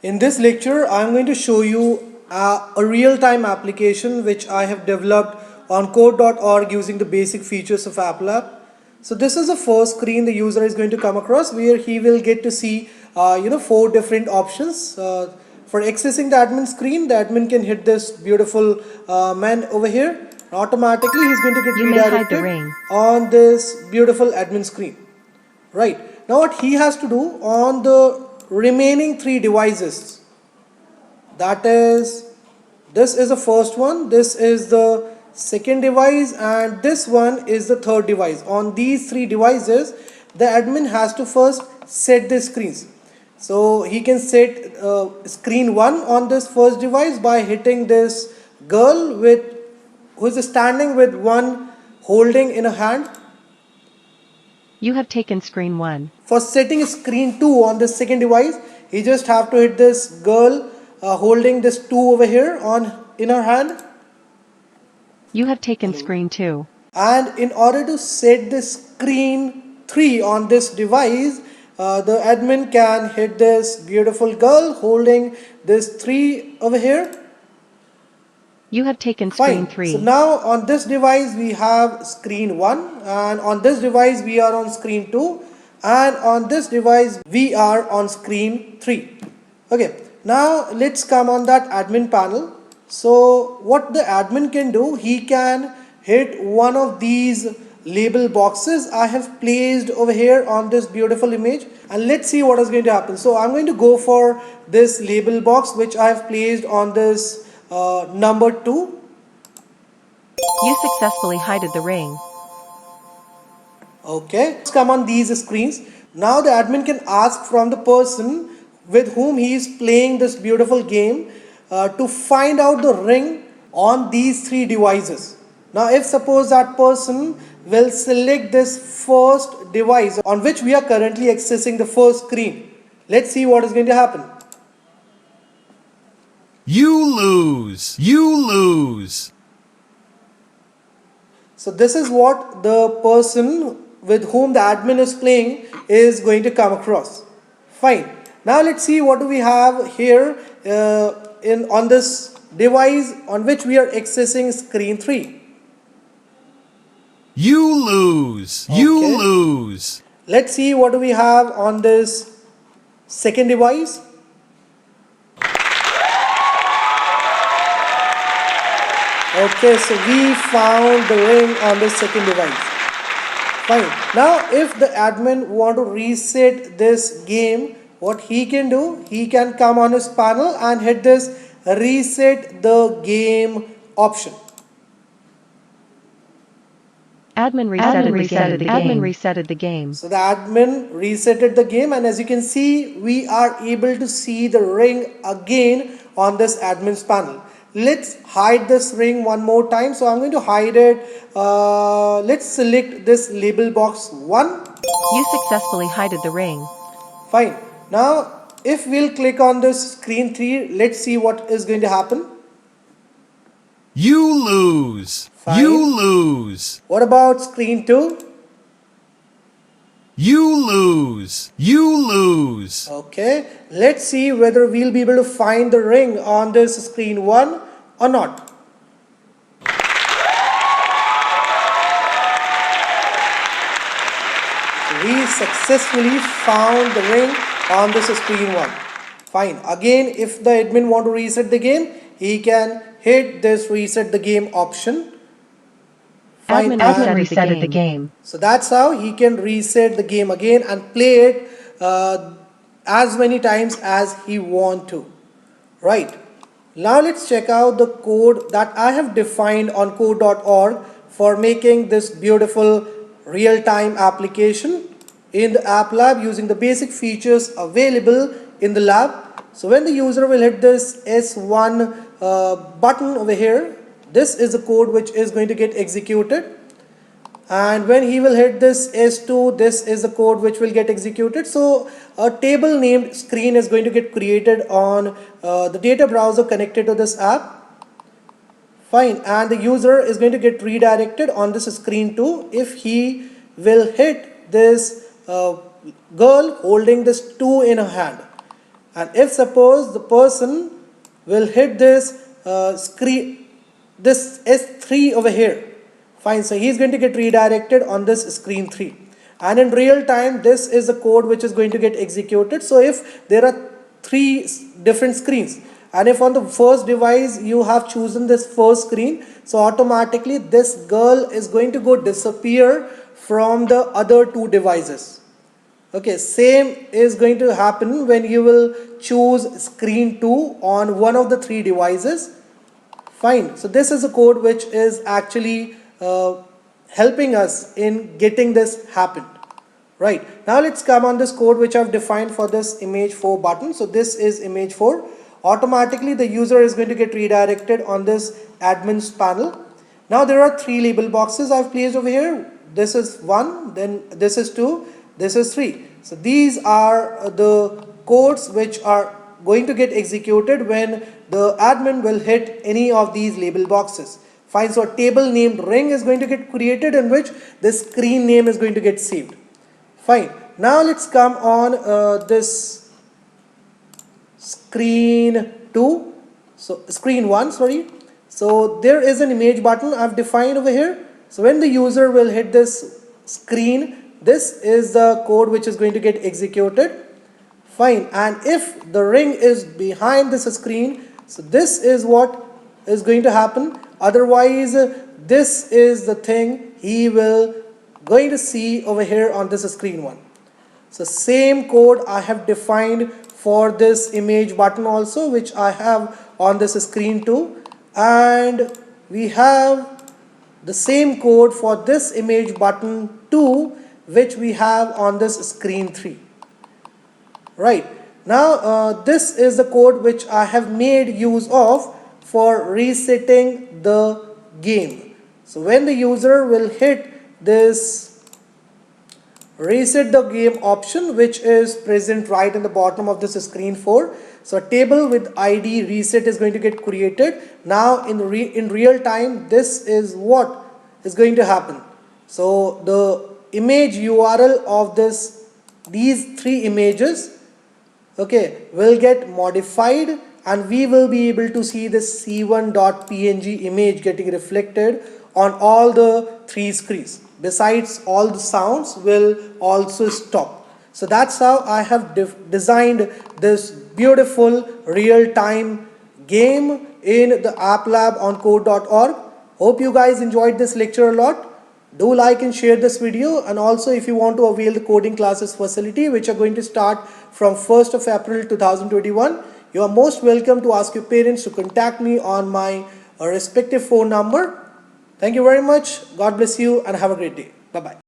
In this lecture, I'm going to show you a real-time application which I have developed on code.org using the basic features of Applab. So this is the first screen the user is going to come across where he will get to see four different options. For accessing the admin screen, the admin can hit this beautiful man over here. Automatically, he's going to get You may hide the redirected ring. on this beautiful admin screen. Right. Now what he has to do on the remaining three devices, that is, this is the first one, this is the second device, and this one is the third device. On these three devices, the admin has to first set the screens. So he can set screen 1 on this first device by hitting this girl who is standing with one holding in a hand. You have taken screen 1. For setting screen 2 on the second device, he just have to hit this girl holding this 2 over here in her hand. You have taken screen 2. And in order to set the screen 3 on this device, the admin can hit this beautiful girl holding this 3 over here. You have taken screen Fine. 3. So now on this device we have screen 1, and on this device we are on screen 2, and on this device we are on screen 3. Okay, now let's come on that admin panel. So what the admin can do, he can hit one of these label boxes I have placed over here on this beautiful image, and let's see what is going to happen. So I'm going to go for this label box which I have placed on this number 2. You successfully hided the ring. Okay, let's come on these screens. Now the admin can ask from the person with whom he is playing this beautiful game to find out the ring on these three devices. Now if suppose that person will select this first device on which we are currently accessing the first screen, let's see what is going to happen. You lose. You lose. So this is what the person with whom the admin is playing is going to come across. Fine. Now let's see what do we have here on this device on which we are accessing screen 3. You lose. You lose. Let's see what do we have on this second device. Okay, so we found the ring on the second device. Fine. Now if the admin want to reset this game, what he can do, he can come on his panel and hit this reset the game option. Admin resetted the game. So the admin resetted the game, and as you can see, we are able to see the ring again on this admin's panel. Let's hide this ring one more time. So I'm going to hide it. Let's select this label box 1. You successfully hided the ring. Fine. Now if we'll click on this screen 3, let's see what is going to happen. You lose. Fine. You lose. What about screen 2? You lose. You lose. Okay, let's see whether we'll be able to find the ring on this screen 1 or not. So we successfully found the ring on this screen 1. Fine. Again, if the admin want to reset the game, he can hit this reset the game option. Admin resetted the game. So that's how he can reset the game again and play it as many times as he want to. Right. Now let's check out the code that I have defined on code.org for making this beautiful real-time application in the Applab using the basic features available in the lab. So when the user will hit this S1 button over here, this is the code which is going to get executed, and when he will hit this S2, this is the code which will get executed. So a table named screen is going to get created on the data browser connected to this app. Fine, and the user is going to get redirected on this screen 2 if he will hit this girl holding this 2 in her hand. And if suppose the person will hit this screen, this S3 over here, fine, so he's going to get redirected on this screen 3. And in real time, this is the code which is going to get executed. So if there are 3 different screens, and if on the first device you have chosen this first screen, so automatically this girl is going to go disappear from the other 2 devices. Okay, same is going to happen when you will choose screen 2 on one of the 3 devices. Fine, so this is a code which is actually helping us in getting this happen. Right, now let's come on this code which I've defined for this image 4 button. So this is image 4. Automatically the user is going to get redirected on this admins panel. Now there are 3 label boxes I've placed over here. This is 1, then this is 2, this is 3. So these are the codes which are going to get executed when the admin will hit any of these label boxes. Fine, so a table named ring is going to get created in which the screen name is going to get saved. Fine, now let's come on this screen 2, so screen 1, sorry. So there is an image button I've defined over here. So when the user will hit this screen, this is the code which is going to get executed. Fine, and if the ring is behind this screen, so this is what is going to happen. Otherwise, this is the thing he will going to see over here on this screen 1. So same code I have defined for this image button also, which I have on this screen 2, and we have the same code for this image button 2, which we have on this screen 3. Right, now this is the code which I have made use of for resetting the game. So when the user will hit this reset the game option, which is present right in the bottom of this screen 4, so a table with ID reset is going to get created. Now in real time, this is what is going to happen. So the image URL of these 3 images, okay, will get modified, and we will be able to see this c1.png image getting reflected on all the 3 screens. Besides, all the sounds will also stop. So that's how I have designed this beautiful real-time game in the Applab on code.org. Hope you guys enjoyed this lecture a lot. Do like and share this video, and also if you want to avail the coding classes facility which are going to start from 1st of April 2021, you are most welcome to ask your parents to contact me on my respective phone number. Thank you very much. God bless you and have a great day. Bye-bye.